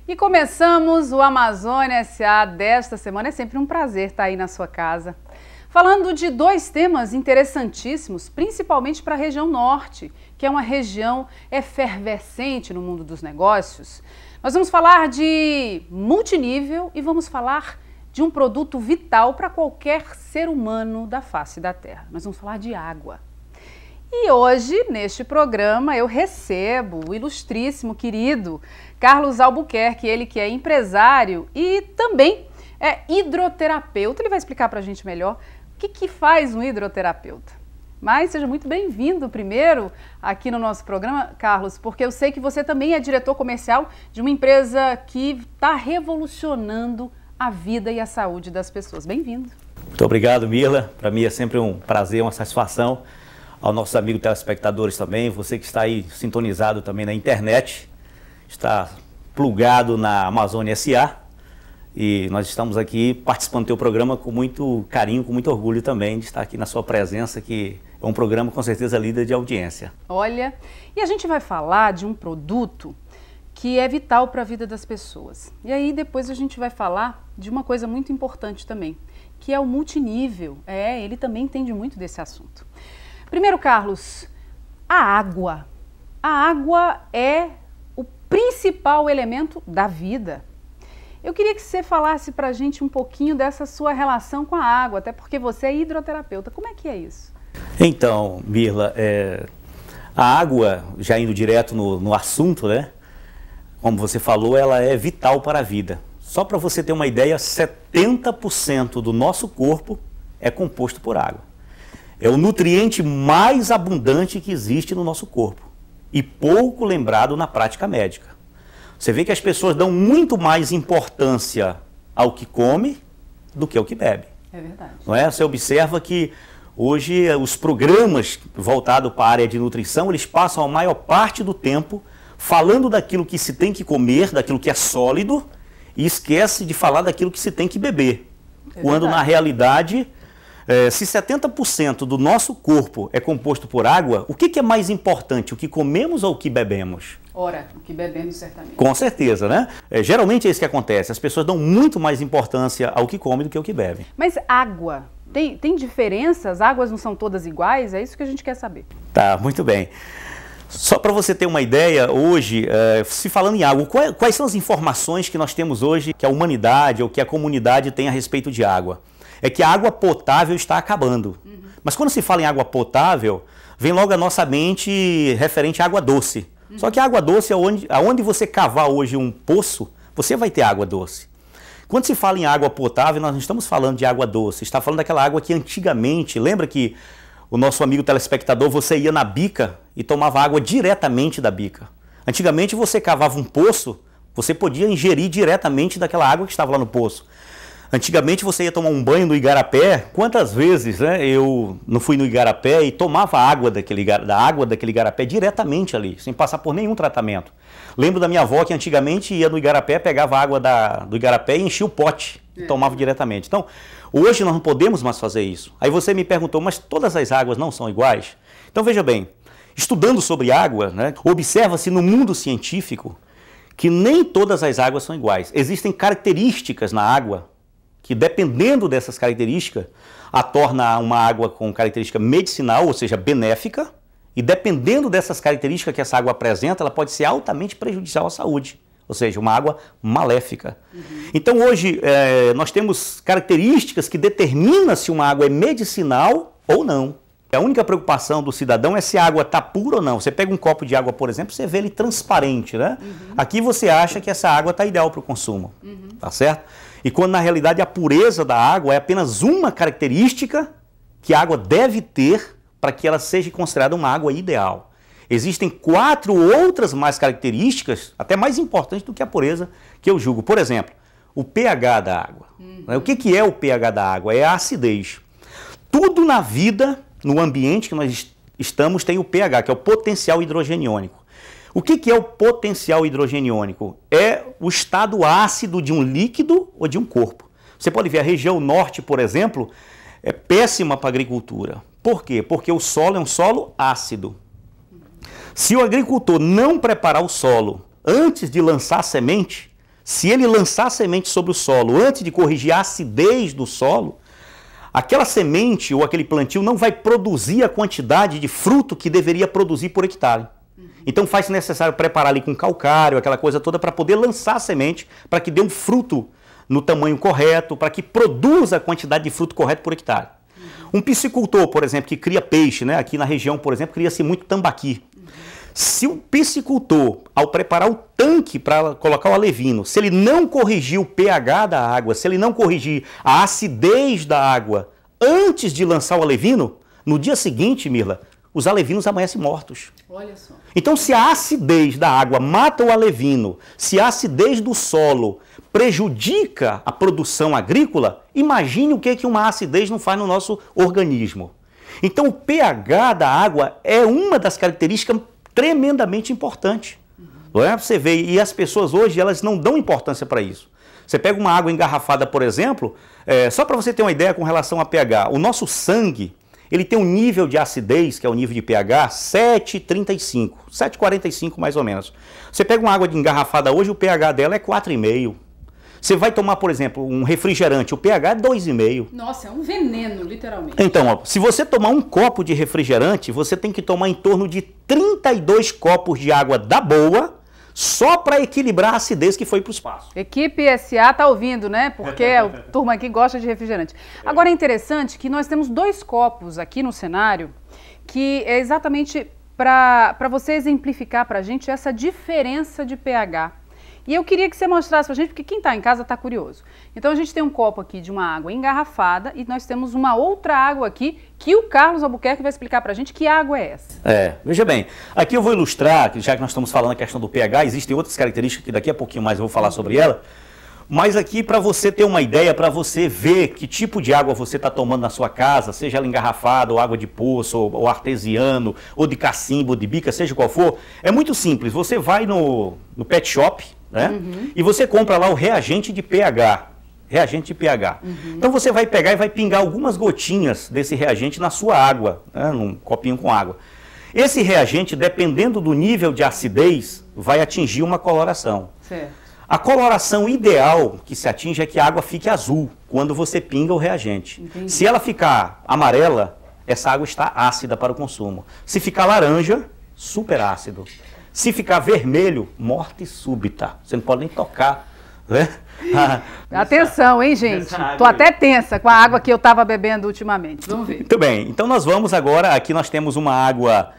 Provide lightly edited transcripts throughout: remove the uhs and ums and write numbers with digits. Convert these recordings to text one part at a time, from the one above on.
E começamos o Amazônia SA desta semana. É sempre um prazer estar aí na sua casa. Falando de dois temas interessantíssimos, principalmente para a região norte, que é uma região efervescente no mundo dos negócios. Nós vamos falar de multinível e vamos falar de um produto vital para qualquer ser humano da face da Terra. Nós vamos falar de água. E hoje, neste programa, eu recebo o ilustríssimo, querido Carlos Albuquerque, ele que é empresário e também é hidroterapeuta. Ele vai explicar para a gente melhor o que faz um hidroterapeuta. Mas seja muito bem-vindo primeiro aqui no nosso programa, Carlos, porque eu sei que você também é diretor comercial de uma empresa que está revolucionando a vida e a saúde das pessoas. Bem-vindo. Muito obrigado, Mirla. Para mim é sempre um prazer, uma satisfação. Aos nossos amigos telespectadores também, você que está aí sintonizado também na internet, está plugado na Amazônia SA, e nós estamos aqui participando do teu programa com muito carinho, com muito orgulho também de estar aqui na sua presença, que é um programa com certeza líder de audiência. Olha, e a gente vai falar de um produto que é vital para a vida das pessoas. E aí depois a gente vai falar de uma coisa muito importante também, que é o multinível. Ele também entende muito desse assunto. Primeiro, Carlos, a água. A água é o principal elemento da vida. Eu queria que você falasse para a gente um pouquinho dessa sua relação com a água, até porque você é hidroterapeuta. Como é que é isso? Então, Mirla, a água, já indo direto no assunto, né? Como você falou, ela é vital para a vida. Só para você ter uma ideia, 70% do nosso corpo é composto por água. É o nutriente mais abundante que existe no nosso corpo e pouco lembrado na prática médica. Você vê que as pessoas dão muito mais importância ao que come do que ao que bebe. É verdade. Não é? Você observa que hoje os programas voltados para a área de nutrição, eles passam a maior parte do tempo falando daquilo que se tem que comer, daquilo que é sólido, e esquece de falar daquilo que se tem que beber. Quando na realidade, se 70% do nosso corpo é composto por água, o que é mais importante, o que comemos ou o que bebemos? Ora, o que bebemos certamente. Com certeza, né? Geralmente é isso que acontece, as pessoas dão muito mais importância ao que comem do que ao que bebem. Mas água, tem diferença? As águas não são todas iguais? É isso que a gente quer saber. Tá, muito bem. Só para você ter uma ideia, hoje, se falando em água, quais são as informações que nós temos hoje que a humanidade ou que a comunidade tem a respeito de água? É que a água potável está acabando. Mas quando se fala em água potável, vem logo à nossa mente referente à água doce. Só que a água doce é aonde você cavar hoje um poço, você vai ter água doce. Quando se fala em água potável, nós não estamos falando de água doce, está falando daquela água que antigamente, lembra que o nosso amigo telespectador, você ia na bica e tomava água diretamente da bica. Antigamente você cavava um poço, você podia ingerir diretamente daquela água que estava lá no poço. Antigamente você ia tomar um banho no igarapé, quantas vezes eu não fui no igarapé e tomava da água daquele igarapé diretamente ali, sem passar por nenhum tratamento. Lembro da minha avó que antigamente ia no igarapé, pegava a água do igarapé e enchia o pote e tomava diretamente. Então, hoje nós não podemos mais fazer isso. Aí você me perguntou, mas todas as águas não são iguais? Então veja bem, estudando sobre água, observa-se no mundo científico que nem todas as águas são iguais. Existem características na água que, dependendo dessas características, a torna uma água com característica medicinal, ou seja, benéfica, e dependendo dessas características que essa água apresenta, ela pode ser altamente prejudicial à saúde, ou seja, uma água maléfica. Então hoje nós temos características que determinam se uma água é medicinal ou não. A única preocupação do cidadão é se a água está pura ou não. Você pega um copo de água, por exemplo, você vê ele transparente, né? Aqui você acha que essa água está ideal para o consumo, tá certo? E quando na realidade a pureza da água é apenas uma característica que a água deve ter para que ela seja considerada uma água ideal. Existem 4 outras mais características, até mais importantes do que a pureza, que eu julgo. Por exemplo, o pH da água. O que é o pH da água? É a acidez. Tudo na vida, no ambiente que nós estamos, tem o pH, que é o potencial hidrogeniônico. O que é o potencial hidrogeniônico? É o estado ácido de um líquido ou de um corpo. Você pode ver a região norte, por exemplo, é péssima para a agricultura. Por quê? Porque o solo é um solo ácido. Se o agricultor não preparar o solo antes de lançar a semente, se ele lançar a semente sobre o solo antes de corrigir a acidez do solo, aquela semente ou aquele plantio não vai produzir a quantidade de fruto que deveria produzir por hectare. Então faz necessário preparar ali com calcário, aquela coisa toda, para poder lançar a semente, para que dê um fruto no tamanho correto, para que produza a quantidade de fruto correto por hectare. Um piscicultor, por exemplo, que cria peixe, né? Aqui na região, por exemplo, cria-se muito tambaqui. Se o piscicultor, ao preparar o tanque para colocar o alevino, se ele não corrigir o pH da água, se ele não corrigir a acidez da água antes de lançar o alevino, no dia seguinte, Mirla, os alevinos amanhecem mortos. Olha só. Então, se a acidez da água mata o alevino, se a acidez do solo prejudica a produção agrícola, imagine o que uma acidez não faz no nosso organismo. Então, o pH da água é uma das características tremendamente importantes. Não é? Você vê, e as pessoas hoje, elas não dão importância para isso. Você pega uma água engarrafada, por exemplo, só para você ter uma ideia com relação a pH, o nosso sangue, ele tem um nível de acidez, que é o nível de pH, 7,35, 7,45 mais ou menos. Você pega uma água engarrafada hoje, o pH dela é 4,5. Você vai tomar, por exemplo, um refrigerante, o pH é 2,5. Nossa, é um veneno, literalmente. Então, ó, se você tomar um copo de refrigerante, você tem que tomar em torno de 32 copos de água da boa, só para equilibrar a acidez que foi para o espaço. Equipe SA tá ouvindo, né? Porque a turma aqui gosta de refrigerante. Agora é interessante que nós temos 2 copos aqui no cenário, que é exatamente para você exemplificar para a gente essa diferença de pH. E eu queria que você mostrasse para a gente, porque quem está em casa está curioso. Então a gente tem um copo aqui de uma água engarrafada e nós temos uma outra água aqui que o Carlos Albuquerque vai explicar para a gente que água é essa. Veja bem, aqui eu vou ilustrar, já que nós estamos falando a questão do pH, existem outras características que daqui a pouquinho mais eu vou falar sobre ela, mas aqui para você ter uma ideia, para você ver que tipo de água você está tomando na sua casa, seja ela engarrafada, ou água de poço, ou artesiano, ou de cacimbo, ou de bica, seja qual for, é muito simples, você vai no pet shop, né? E você compra lá o reagente de pH. Reagente de pH. Então você vai pegar e vai pingar algumas gotinhas desse reagente na sua água, né? Num copinho com água. Esse reagente, dependendo do nível de acidez, vai atingir uma coloração. Certo. A coloração ideal que se atinge é que a água fique azul quando você pinga o reagente. Entendi. Se ela ficar amarela, essa água está ácida para o consumo. Se ficar laranja, super ácido. Se ficar vermelho, morte súbita. Você não pode nem tocar, né? Atenção, hein, gente? Tô até tensa com a água que eu estava bebendo ultimamente. Vamos ver. Muito bem. Então nós vamos agora, aqui nós temos uma água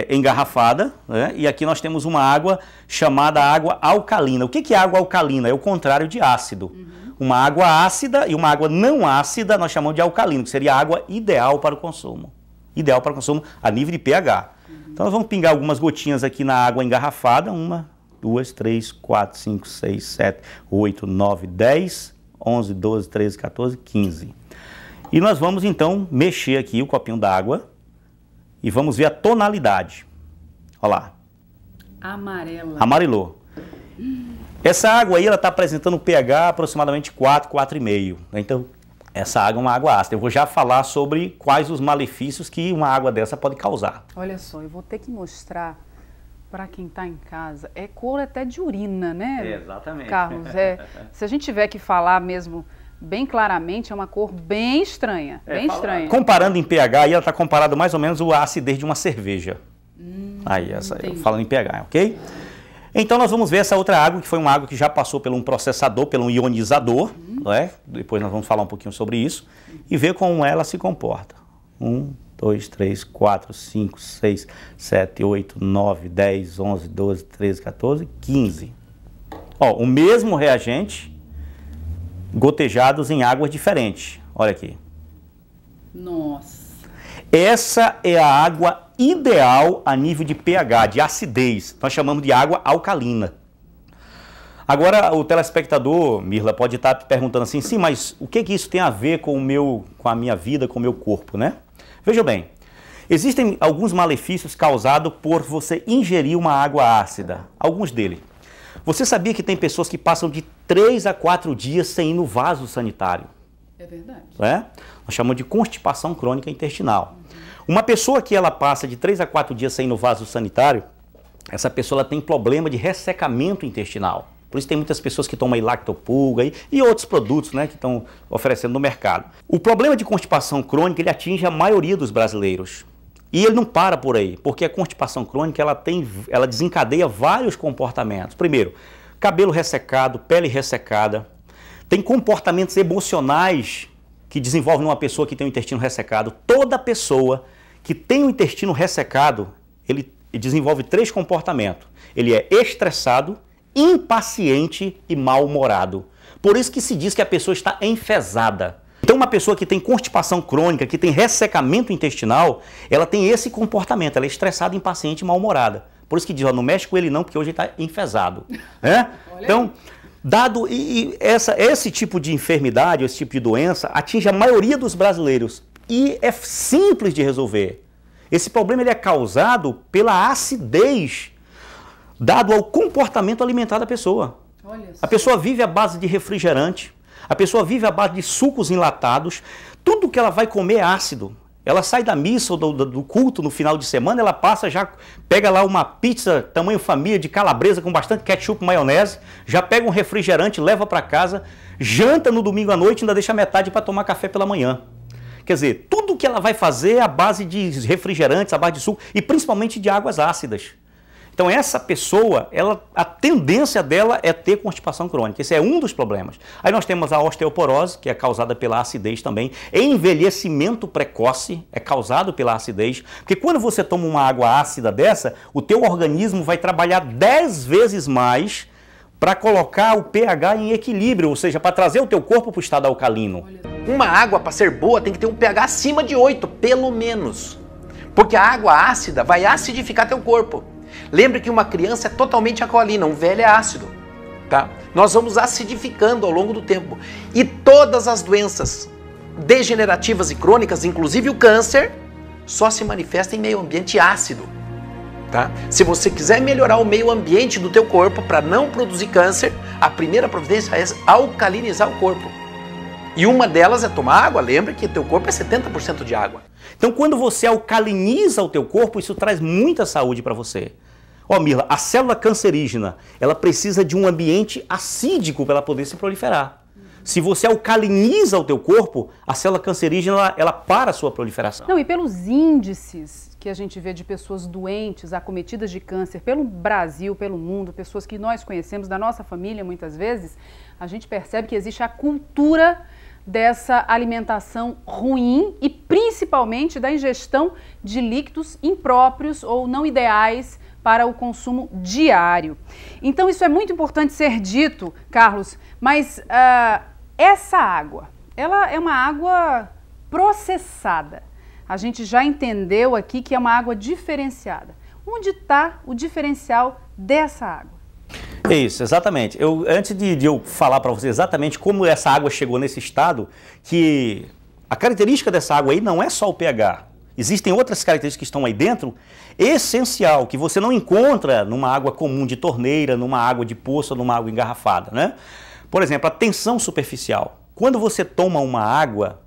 engarrafada, né? E aqui nós temos uma água chamada água alcalina. O que é água alcalina? É o contrário de ácido. Uma água ácida e uma água não ácida nós chamamos de alcalino, que seria a água ideal para o consumo. Ideal para o consumo a nível de pH. Então nós vamos pingar algumas gotinhas aqui na água engarrafada. 1, 2, 3, 4, 5, 6, 7, 8, 9, 10, 11, 12, 13, 14, 15. E nós vamos então mexer aqui o copinho d'água e vamos ver a tonalidade. Olha lá. Amarela. Amarelou. Essa água aí ela está apresentando um pH aproximadamente 4, 4,5. Então essa água é uma água ácida. Eu vou já falar sobre quais os malefícios que uma água dessa pode causar. Olha só, eu vou ter que mostrar para quem está em casa. É cor até de urina, né? Exatamente. Carlos, se a gente tiver que falar mesmo bem claramente, é uma cor bem estranha. Bem estranha. Comparando em pH, aí ela está comparada mais ou menos a acidez de uma cerveja. Aí, falando em pH, ok? Então nós vamos ver essa outra água, que foi uma água que já passou por um processador, por um ionizador, não é? Depois nós vamos falar um pouquinho sobre isso, e ver como ela se comporta. 1, 2, 3, 4, 5, 6, 7, 8, 9, 10, 11, 12, 13, 14, 15. Ó, o mesmo reagente, gotejados em águas diferentes. Olha aqui. Nossa. Essa é a água ideal a nível de pH, de acidez. Nós chamamos de água alcalina. Agora, o telespectador, Mirla, pode estar perguntando assim, sim, mas o que isso tem a ver com a minha vida, com o meu corpo, né? Veja bem, existem alguns malefícios causados por você ingerir uma água ácida. Alguns deles. Você sabia que tem pessoas que passam de 3 a 4 dias sem ir no vaso sanitário? É verdade. Nós chamamos de constipação crônica intestinal. Uma pessoa que ela passa de 3 a 4 dias sem ir no vaso sanitário, essa pessoa ela tem problema de ressecamento intestinal. Por isso tem muitas pessoas que tomam aí Lactopurga e outros produtos, né, que estão oferecendo no mercado. O problema de constipação crônica ele atinge a maioria dos brasileiros. E ele não para por aí, porque a constipação crônica ela desencadeia vários comportamentos. Primeiro, cabelo ressecado, pele ressecada. Tem comportamentos emocionais que desenvolvem numa pessoa que tem o intestino ressecado. Toda pessoa que tem o intestino ressecado, ele desenvolve 3 comportamentos. Ele é estressado, impaciente e mal-humorado. Por isso que se diz que a pessoa está enfesada. Então uma pessoa que tem constipação crônica, que tem ressecamento intestinal, ela tem esse comportamento, ela é estressada, impaciente e mal-humorada. Por isso que diz, ó, não mexe com ele não, porque hoje ele está enfesado. Então, dado esse tipo de enfermidade, esse tipo de doença, atinge a maioria dos brasileiros e é simples de resolver. Esse problema ele é causado pela acidez dado ao comportamento alimentar da pessoa. A pessoa vive à base de refrigerante, a pessoa vive à base de sucos enlatados, tudo que ela vai comer é ácido. Ela sai da missa ou do culto no final de semana, ela passa, já pega lá uma pizza tamanho família de calabresa com bastante ketchup e maionese, já pega um refrigerante, leva para casa, janta no domingo à noite e ainda deixa metade para tomar café pela manhã. Quer dizer, tudo que ela vai fazer é à base de refrigerantes, à base de suco e principalmente de águas ácidas. Então essa pessoa, a tendência dela é ter constipação crônica. Esse é um dos problemas. Aí nós temos a osteoporose, que é causada pela acidez também. Envelhecimento precoce é causado pela acidez. Porque quando você toma uma água ácida dessa, o teu organismo vai trabalhar 10 vezes mais para colocar o pH em equilíbrio, ou seja, para trazer o teu corpo para o estado alcalino. Uma água, para ser boa, tem que ter um pH acima de 8, pelo menos. Porque a água ácida vai acidificar teu corpo. Lembre que uma criança é totalmente alcalina, um velho é ácido, tá? Nós vamos acidificando ao longo do tempo. E todas as doenças degenerativas e crônicas, inclusive o câncer, só se manifestam em meio ambiente ácido, tá? Se você quiser melhorar o meio ambiente do teu corpo para não produzir câncer, a primeira providência é alcalinizar o corpo. E uma delas é tomar água. Lembra que teu corpo é 70% de água. Então quando você alcaliniza o teu corpo, isso traz muita saúde para você. Ó, Mirla, a célula cancerígena, ela precisa de um ambiente acídico para ela poder se proliferar. Se você alcaliniza o teu corpo, a célula cancerígena, ela para a sua proliferação. Não, e pelos índices que a gente vê de pessoas doentes, acometidas de câncer, pelo Brasil, pelo mundo, pessoas que nós conhecemos, da nossa família muitas vezes, a gente percebe que existe a cultura dessa alimentação ruim e principalmente da ingestão de líquidos impróprios ou não ideais para o consumo diário. Então isso é muito importante ser dito, Carlos, mas essa água, ela é uma água processada. A gente já entendeu aqui que é uma água diferenciada. Onde está o diferencial dessa água? Isso, exatamente. Antes de eu falar para você exatamente como essa água chegou nesse estado, que a característica dessa água aí não é só o pH. Existem outras características que estão aí dentro, essencial, que você não encontra numa água comum de torneira, numa água de poço, numa água engarrafada, né? Por exemplo, a tensão superficial. Quando você toma uma água,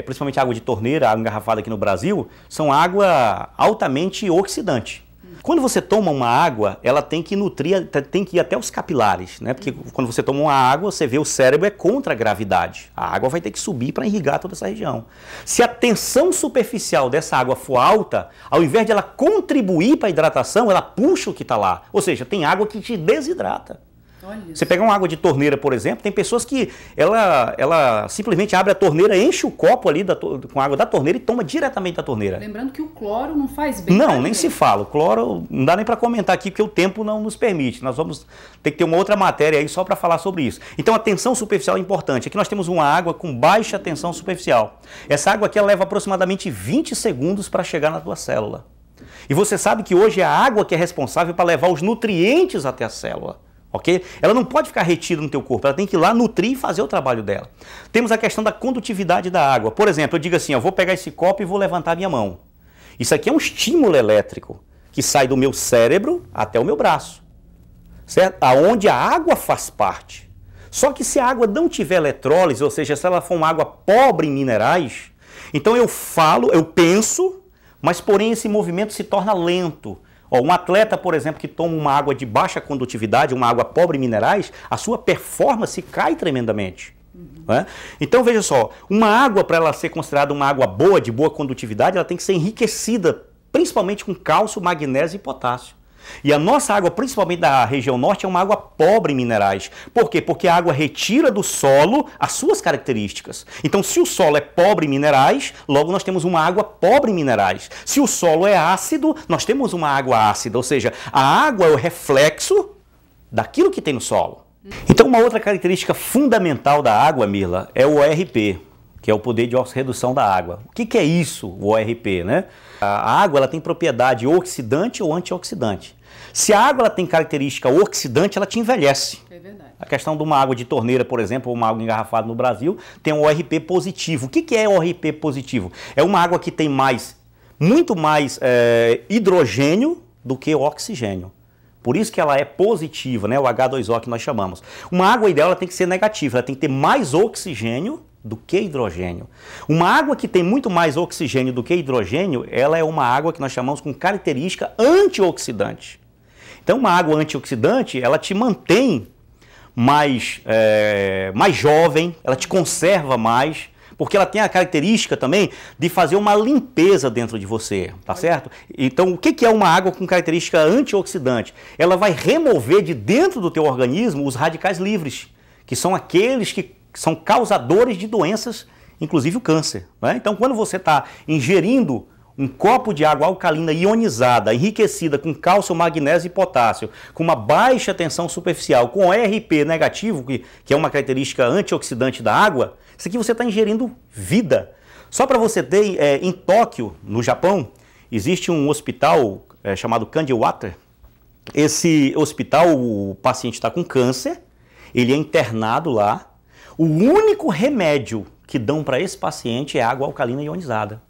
principalmente água de torneira, água engarrafada aqui no Brasil, são água altamente oxidante. Quando você toma uma água, ela tem que nutrir, tem que ir até os capilares, né? Porque quando você toma uma água, você vê o cérebro é contra a gravidade. A água vai ter que subir para irrigar toda essa região. Se a tensão superficial dessa água for alta, ao invés de ela contribuir para a hidratação, ela puxa o que está lá. Ou seja, tem água que te desidrata. Você pega uma água de torneira, por exemplo, tem pessoas que ela simplesmente abre a torneira, enche o copo ali com a água da torneira e toma diretamente da torneira. Lembrando que o cloro não faz bem. Não, nem se fala. O cloro não dá nem para comentar aqui porque o tempo não nos permite. Nós vamos ter que ter uma outra matéria aí só para falar sobre isso. Então a tensão superficial é importante. Aqui nós temos uma água com baixa tensão superficial. Essa água aqui ela leva aproximadamente 20 segundos para chegar na tua célula. E você sabe que hoje é a água que é responsável para levar os nutrientes até a célula. Okay? Ela não pode ficar retida no teu corpo, ela tem que ir lá nutrir e fazer o trabalho dela. Temos a questão da condutividade da água. Por exemplo, eu digo assim, eu vou pegar esse copo e vou levantar a minha mão. Isso aqui é um estímulo elétrico que sai do meu cérebro até o meu braço, certo? Aonde a água faz parte. Só que se a água não tiver eletrólise, ou seja, se ela for uma água pobre em minerais, então eu penso, mas porém esse movimento se torna lento. Ó, um atleta, por exemplo, que toma uma água de baixa condutividade, uma água pobre em minerais, a sua performance cai tremendamente. Né? Então veja só, uma água, para ela ser considerada uma água boa, de boa condutividade, ela tem que ser enriquecida, principalmente com cálcio, magnésio e potássio. E a nossa água, principalmente da região norte, é uma água pobre em minerais. Por quê? Porque a água retira do solo as suas características. Então, se o solo é pobre em minerais, logo nós temos uma água pobre em minerais. Se o solo é ácido, nós temos uma água ácida. Ou seja, a água é o reflexo daquilo que tem no solo. Então, uma outra característica fundamental da água, Mirla, é o ORP, que é o poder de oxirredução da água. O que é isso, o ORP, né? A água ela tem propriedade oxidante ou antioxidante. Se a água ela tem característica oxidante, ela te envelhece. É verdade. A questão de uma água de torneira, por exemplo, ou uma água engarrafada no Brasil, tem um ORP positivo. O que é ORP positivo? É uma água que tem muito mais hidrogênio do que oxigênio. Por isso que ela é positiva, né? O H2O que nós chamamos. Uma água ideal ela tem que ser negativa, ela tem que ter mais oxigênio do que hidrogênio. Uma água que tem muito mais oxigênio do que hidrogênio, ela é uma água que nós chamamos com característica antioxidante. Então, uma água antioxidante, ela te mantém mais jovem, ela te conserva mais, porque ela tem a característica também de fazer uma limpeza dentro de você, tá certo? Então, o que é uma água com característica antioxidante? Ela vai remover de dentro do teu organismo os radicais livres, que são aqueles que são causadores de doenças, inclusive o câncer. Né? Então, quando você está ingerindo um copo de água alcalina ionizada, enriquecida com cálcio, magnésio e potássio, com uma baixa tensão superficial, com ORP negativo, que é uma característica antioxidante da água, isso aqui você está ingerindo vida. Só para você ter, em Tóquio, no Japão, existe um hospital chamado Kanjiwata. Esse hospital, o paciente está com câncer, ele é internado lá. O único remédio que dão para esse paciente é água alcalina ionizada.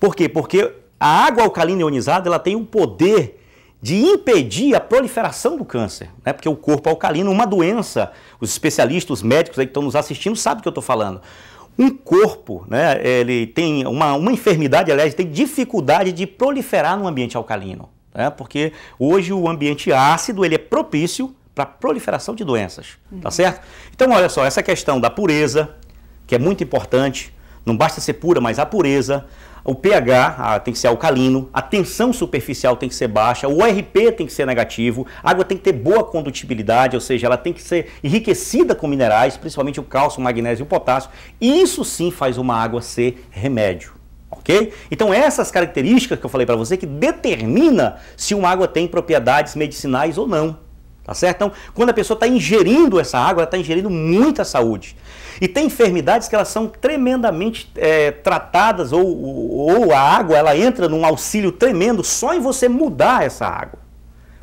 Por quê? Porque a água alcalina ionizada ela tem o poder de impedir a proliferação do câncer. Né? Porque o corpo alcalino, uma doença, os especialistas, os médicos aí que estão nos assistindo sabem do que eu estou falando. Um corpo, né, ele tem uma enfermidade, aliás, tem dificuldade de proliferar no ambiente alcalino. Né? Porque hoje o ambiente ácido ele é propício para a proliferação de doenças, tá certo? Então, olha só, essa questão da pureza, que é muito importante, não basta ser pura, mas a pureza, o pH tem que ser alcalino, a tensão superficial tem que ser baixa, o ORP tem que ser negativo, a água tem que ter boa condutibilidade, ou seja, ela tem que ser enriquecida com minerais, principalmente o cálcio, o magnésio e o potássio, e isso sim faz uma água ser remédio. Ok? Então essas características que eu falei para você que determina se uma água tem propriedades medicinais ou não. Tá certo? Então, quando a pessoa está ingerindo essa água, ela está ingerindo muita saúde. E tem enfermidades que elas são tremendamente tratadas, ou a água ela entra num auxílio tremendo só em você mudar essa água.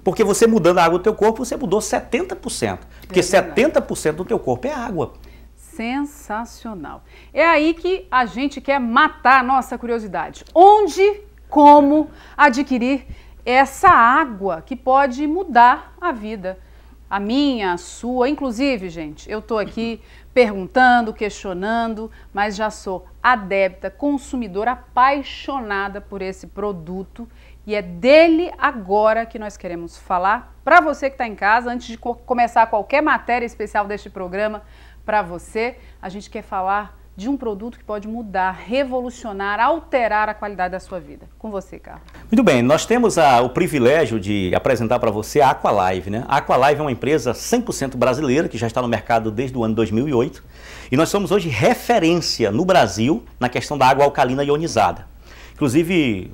Porque você mudando a água do teu corpo, você mudou 70%. Porque 70% do teu corpo é água. Sensacional. É aí que a gente quer matar a nossa curiosidade. Onde, como adquirir essa água que pode mudar a vida, a minha, a sua, inclusive, gente, eu estou aqui perguntando, questionando, mas já sou adepta, consumidora, apaixonada por esse produto e é dele agora que nós queremos falar para você que está em casa, antes de começar qualquer matéria especial deste programa para você, a gente quer falar de um produto que pode mudar, revolucionar, alterar a qualidade da sua vida. Com você, Carlos. Muito bem, nós temos o privilégio de apresentar para você a Aqualive, né? A Aqualive é uma empresa 100% brasileira, que já está no mercado desde o ano 2008, e nós somos hoje referência no Brasil na questão da água alcalina ionizada. Inclusive,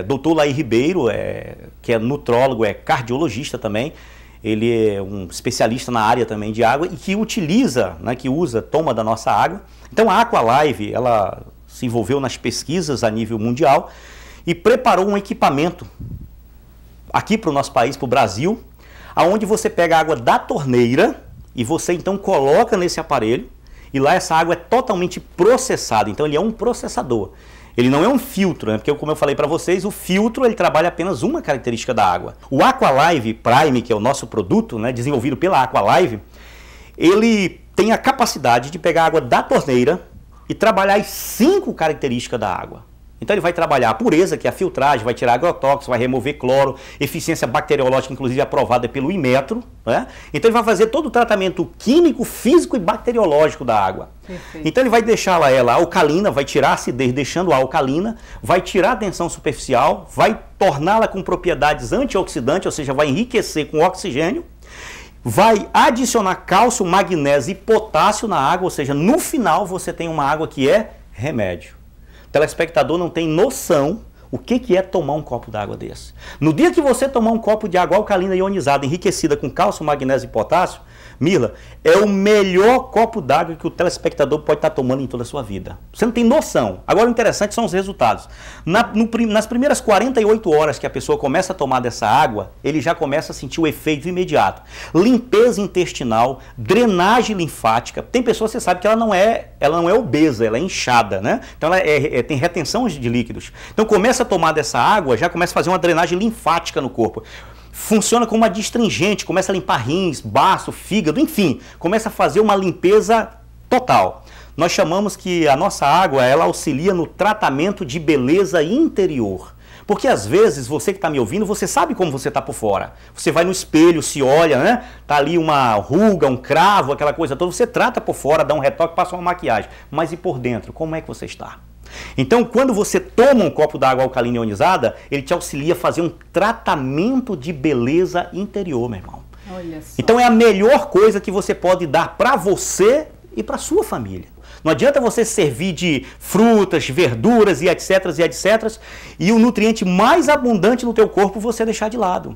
Dr. Laí Ribeiro, que é nutrólogo, é cardiologista também, ele é um especialista na área também de água e que utiliza, né, toma da nossa água. Então a Aqualive, ela se envolveu nas pesquisas a nível mundial e preparou um equipamento aqui para o nosso país, para o Brasil, aonde você pega a água da torneira e você então coloca nesse aparelho e lá essa água é totalmente processada, então ele é um processador. Ele não é um filtro, né? Porque como eu falei para vocês, o filtro ele trabalha apenas uma característica da água. O Aqualive Prime, que é o nosso produto, né, desenvolvido pela Aqualive, ele tem a capacidade de pegar a água da torneira e trabalhar as 5 características da água. Então ele vai trabalhar a pureza, que é a filtragem, vai tirar agrotóxicos, vai remover cloro, eficiência bacteriológica, inclusive aprovada pelo Inmetro, né? Então ele vai fazer todo o tratamento químico, físico e bacteriológico da água. Perfeito. Então ele vai deixar ela alcalina, vai tirar a acidez deixando-a alcalina, vai tirar a tensão superficial, vai torná-la com propriedades antioxidantes, ou seja, vai enriquecer com oxigênio, vai adicionar cálcio, magnésio e potássio na água, ou seja, no final você tem uma água que é remédio. O telespectador não tem noção o que é tomar um copo d'água desse. No dia que você tomar um copo de água alcalina ionizada, enriquecida com cálcio, magnésio e potássio, Mila, é o melhor copo d'água que o telespectador pode estar tomando em toda a sua vida. Você não tem noção. Agora o interessante são os resultados. Nas primeiras 48 horas que a pessoa começa a tomar dessa água, ele já começa a sentir o efeito imediato. Limpeza intestinal, drenagem linfática. Tem pessoas, você sabe que ela não é obesa, ela é inchada, né? Então ela tem retenção de líquidos. Então começa a tomar dessa água, já começa a fazer uma drenagem linfática no corpo. Funciona como uma astringente, começa a limpar rins, baço, fígado, enfim, começa a fazer uma limpeza total. Nós chamamos que a nossa água, ela auxilia no tratamento de beleza interior. Porque às vezes, você que está me ouvindo, você sabe como você está por fora. Você vai no espelho, se olha, né? Tá ali uma ruga, um cravo, aquela coisa toda, você trata por fora, dá um retoque, passa uma maquiagem. Mas e por dentro, como é que você está? Então, quando você toma um copo d'água alcalina ionizada, ele te auxilia a fazer um tratamento de beleza interior, meu irmão. Olha só. Então, é a melhor coisa que você pode dar para você e para sua família. Não adianta você servir de frutas, verduras e etc, e o nutriente mais abundante no teu corpo você deixar de lado.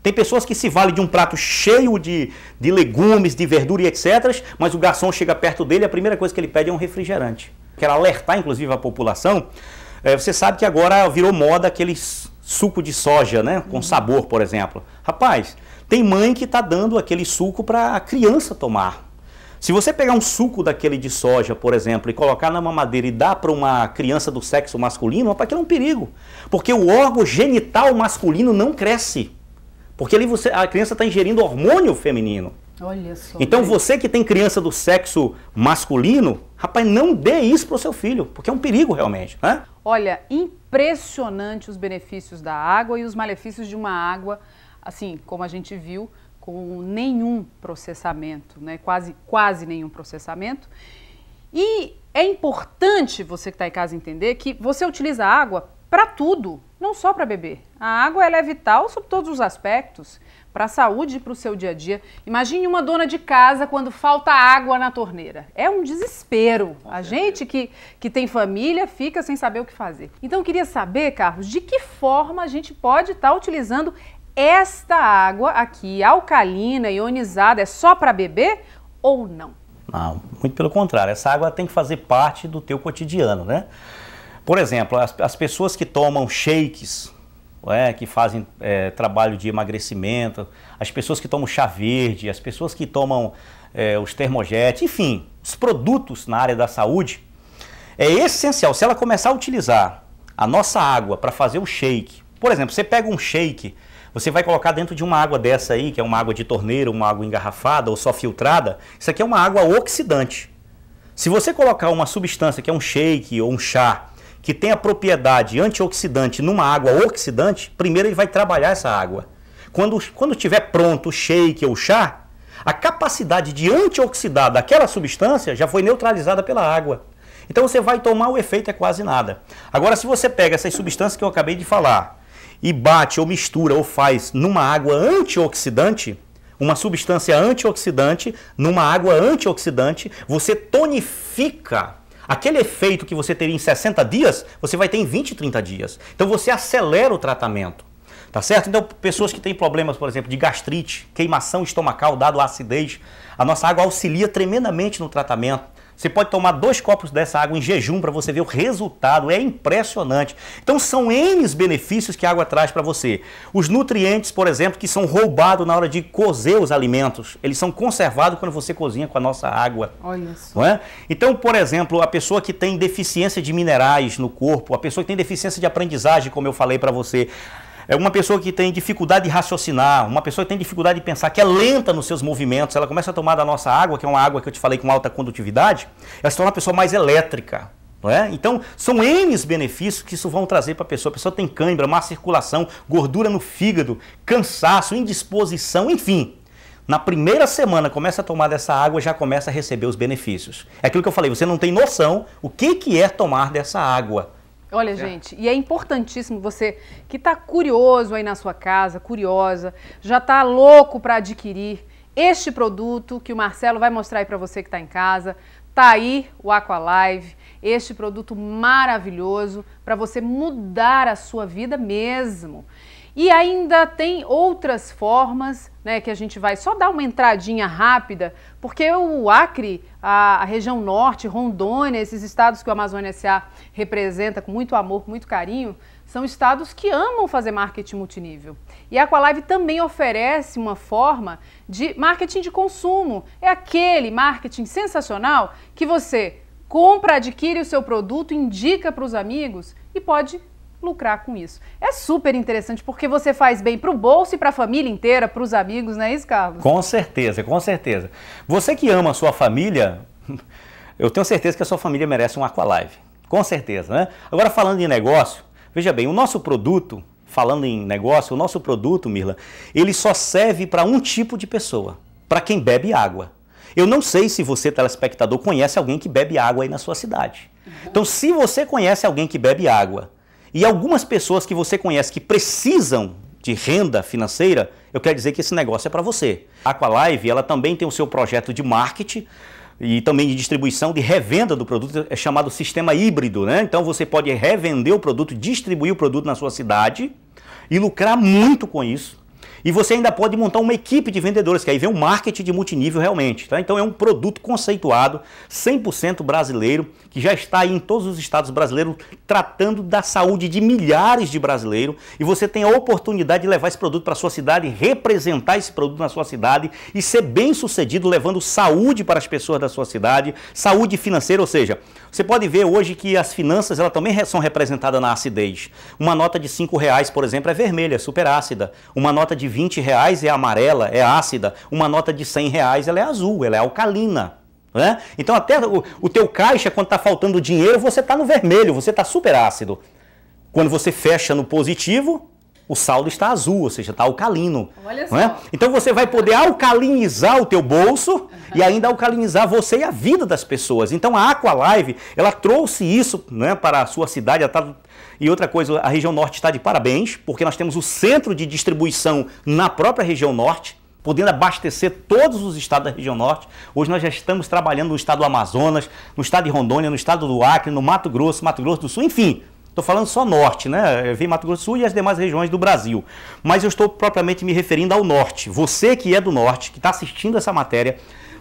Tem pessoas que se valem de um prato cheio de legumes, de verdura e etc, mas o garçom chega perto dele e a primeira coisa que ele pede é um refrigerante. Quero alertar, inclusive, a população. Você sabe que agora virou moda aquele suco de soja, né? Com sabor, por exemplo. Rapaz, tem mãe que está dando aquele suco para a criança tomar. Se você pegar um suco daquele de soja, por exemplo, e colocar na mamadeira e dar para uma criança do sexo masculino, aquilo é um perigo. Porque o órgão genital masculino não cresce. Porque ali a criança está ingerindo hormônio feminino. Olha só. Então você que tem criança do sexo masculino, rapaz, não dê isso para o seu filho, porque é um perigo realmente, né? Olha, impressionante os benefícios da água e os malefícios de uma água, assim, como a gente viu, com nenhum processamento, né? Quase nenhum processamento. E é importante você que está em casa entender que você utiliza a água para tudo, não só para beber. A água ela é vital sob todos os aspectos, para a saúde e para o seu dia a dia. Imagine uma dona de casa quando falta água na torneira. É um desespero. A gente que tem família fica sem saber o que fazer. Então eu queria saber, Carlos, de que forma a gente pode estar utilizando esta água aqui, alcalina, ionizada, é só para beber ou não? Não, muito pelo contrário. Essa água tem que fazer parte do teu cotidiano, né? Por exemplo, as pessoas que tomam shakes, que fazem trabalho de emagrecimento, as pessoas que tomam chá verde, as pessoas que tomam os termojetes, enfim, os produtos na área da saúde, é essencial. Se ela começar a utilizar a nossa água para fazer o shake, por exemplo, você pega um shake, você vai colocar dentro de uma água dessa aí, que é uma água de torneira, uma água engarrafada ou só filtrada, isso aqui é uma água oxidante. Se você colocar uma substância que é um shake ou um chá, que tem a propriedade antioxidante numa água oxidante, primeiro ele vai trabalhar essa água. Quando estiver pronto o shake ou o chá, a capacidade de antioxidar daquela substância já foi neutralizada pela água. Então você vai tomar, o efeito é quase nada. Agora, se você pega essas substâncias que eu acabei de falar e bate ou mistura ou faz numa água antioxidante, uma substância antioxidante numa água antioxidante, você tonifica. Aquele efeito que você teria em 60 dias, você vai ter em 20, 30 dias. Então você acelera o tratamento, tá certo? Então pessoas que têm problemas, por exemplo, de gastrite, queimação estomacal, dado a acidez, a nossa água auxilia tremendamente no tratamento. Você pode tomar 2 copos dessa água em jejum para você ver o resultado, é impressionante. Então são N benefícios que a água traz para você. Os nutrientes, por exemplo, que são roubados na hora de cozer os alimentos, eles são conservados quando você cozinha com a nossa água. Olha só. Não é? Então, por exemplo, a pessoa que tem deficiência de minerais no corpo, a pessoa que tem deficiência de aprendizagem, como eu falei para você, é uma pessoa que tem dificuldade de raciocinar, uma pessoa que tem dificuldade de pensar, que é lenta nos seus movimentos, ela começa a tomar da nossa água, que é uma água que eu te falei com alta condutividade, ela se torna uma pessoa mais elétrica. Não é? Então, são N benefícios que isso vão trazer para a pessoa. A pessoa tem cãibra, má circulação, gordura no fígado, cansaço, indisposição, enfim. Na primeira semana começa a tomar dessa água, já começa a receber os benefícios. É aquilo que eu falei, você não tem noção o que é tomar dessa água. Olha, gente, e é importantíssimo você que está curioso aí na sua casa, curiosa, já está louco para adquirir este produto que o Marcelo vai mostrar aí para você que está em casa. Tá aí o Aqualive, este produto maravilhoso para você mudar a sua vida mesmo. E ainda tem outras formas, né, que a gente vai só dar uma entradinha rápida, porque o Acre, a região norte, Rondônia, esses estados que o Amazônia S.A. representa com muito amor, com muito carinho, são estados que amam fazer marketing multinível. E a Aqualive também oferece uma forma de marketing de consumo. É aquele marketing sensacional que você compra, adquire o seu produto, indica para os amigos e pode lucrar com isso. É super interessante porque você faz bem para o bolso e para a família inteira, para os amigos, não é isso, Carlos? Com certeza, com certeza. Você que ama a sua família, eu tenho certeza que a sua família merece um Aqualive. Com certeza, né? Agora, falando em negócio, veja bem, o nosso produto, falando em negócio, o nosso produto, Mirla, ele só serve para um tipo de pessoa, para quem bebe água. Eu não sei se você, telespectador, conhece alguém que bebe água aí na sua cidade. Então, se você conhece alguém que bebe água, e algumas pessoas que você conhece que precisam de renda financeira, eu quero dizer que esse negócio é para você. A Aqualive, ela também tem o seu projeto de marketing e também de distribuição, de revenda do produto, é chamado sistema híbrido, né? Então você pode revender o produto, distribuir o produto na sua cidade e lucrar muito com isso. E você ainda pode montar uma equipe de vendedores, que aí vem o marketing de multinível realmente. Tá? Então é um produto conceituado, 100% brasileiro, que já está aí em todos os estados brasileiros, tratando da saúde de milhares de brasileiros. E você tem a oportunidade de levar esse produto para a sua cidade, representar esse produto na sua cidade e ser bem sucedido levando saúde para as pessoas da sua cidade, saúde financeira, ou seja, você pode ver hoje que as finanças elas também são representadas na acidez. Uma nota de R$5, por exemplo, é vermelha, é super ácida. Uma nota de R$20 é amarela, é ácida. Uma nota de R$100 ela é azul, ela é alcalina. Né? Então até o teu caixa, quando está faltando dinheiro, você está no vermelho, você está super ácido. Quando você fecha no positivo, o saldo está azul, ou seja, está alcalino. Olha só. Né? Então você vai poder alcalinizar o teu bolso e ainda alcalinizar você e a vida das pessoas. Então a Aqualive, ela trouxe isso, né, para a sua cidade. E outra coisa, a região norte está de parabéns, porque nós temos o centro de distribuição na própria região norte, podendo abastecer todos os estados da região norte. Hoje nós já estamos trabalhando no estado do Amazonas, no estado de Rondônia, no estado do Acre, no Mato Grosso do Sul, enfim. Estou falando só norte, né? Eu vi Mato Grosso do Sul e as demais regiões do Brasil. Mas eu estou propriamente me referindo ao norte. Você que é do norte, que está assistindo essa matéria,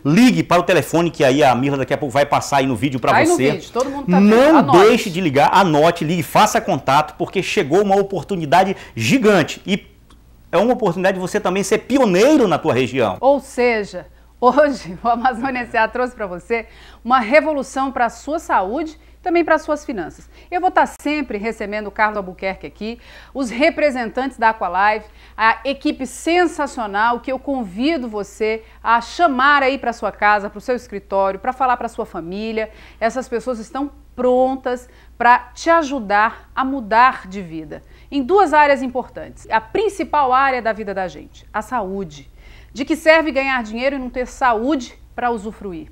ligue para o telefone que aí a Mirla daqui a pouco vai passar aí no vídeo para você. No vídeo, todo mundo tá Não deixe de ligar, anote, ligue, faça contato, porque chegou uma oportunidade gigante. E é uma oportunidade de você também ser pioneiro na tua região. Ou seja, hoje o Amazônia S.A. trouxe para você uma revolução para a sua saúde, também para as suas finanças. Eu vou estar sempre recebendo o Carlos Albuquerque aqui, os representantes da Aqualive, a equipe sensacional que eu convido você a chamar aí para sua casa, para o seu escritório, para falar para a sua família. Essas pessoas estão prontas para te ajudar a mudar de vida em duas áreas importantes. A principal área da vida da gente, a saúde. De que serve ganhar dinheiro e não ter saúde para usufruir?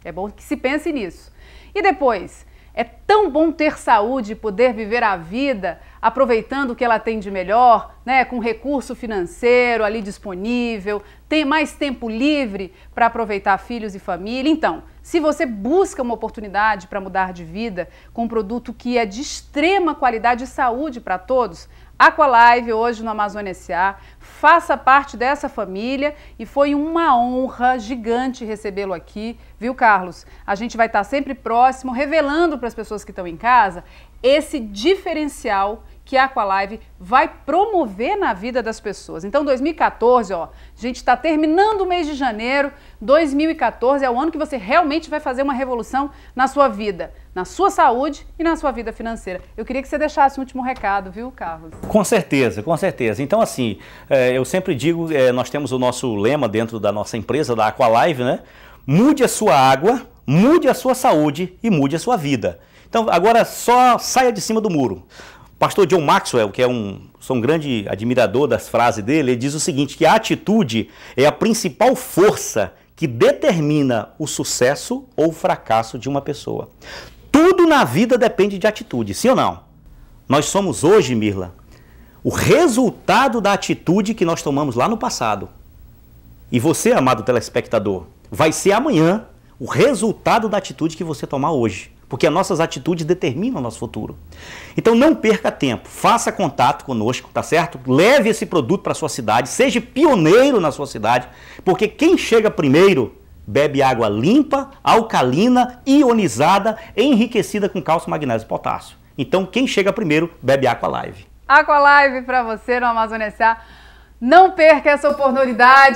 É bom que se pense nisso. E depois, é tão bom ter saúde e poder viver a vida aproveitando o que ela tem de melhor, né, com recurso financeiro ali disponível, tem mais tempo livre para aproveitar filhos e família. Então, se você busca uma oportunidade para mudar de vida com um produto que é de extrema qualidade e saúde para todos, Aqualive hoje no Amazônia S.A. faça parte dessa família e foi uma honra gigante recebê-lo aqui, viu, Carlos? A gente vai estar sempre próximo, revelando para as pessoas que estão em casa esse diferencial que a Aqualive vai promover na vida das pessoas. Então, 2014, ó, a gente está terminando o mês de janeiro, 2014 é o ano que você realmente vai fazer uma revolução na sua vida, na sua saúde e na sua vida financeira. Eu queria que você deixasse um último recado, viu, Carlos? Com certeza, com certeza. Então, assim, eu sempre digo, nós temos o nosso lema dentro da nossa empresa, da Aqualive, né? Mude a sua água, mude a sua saúde e mude a sua vida. Então, agora só saia de cima do muro. O pastor John Maxwell, que sou um grande admirador das frases dele, ele diz o seguinte, que a atitude é a principal força que determina o sucesso ou o fracasso de uma pessoa. Tudo na vida depende de atitude, sim ou não? Nós somos hoje, Mirla, o resultado da atitude que nós tomamos lá no passado. E você, amado telespectador, vai ser amanhã o resultado da atitude que você tomar hoje. Porque as nossas atitudes determinam o nosso futuro. Então não perca tempo, faça contato conosco, tá certo? Leve esse produto para a sua cidade, seja pioneiro na sua cidade, porque quem chega primeiro bebe água limpa, alcalina, ionizada, enriquecida com cálcio, magnésio e potássio. Então quem chega primeiro bebe Aqualive. Aqualive para você no Amazônia S.A. Não perca essa oportunidade.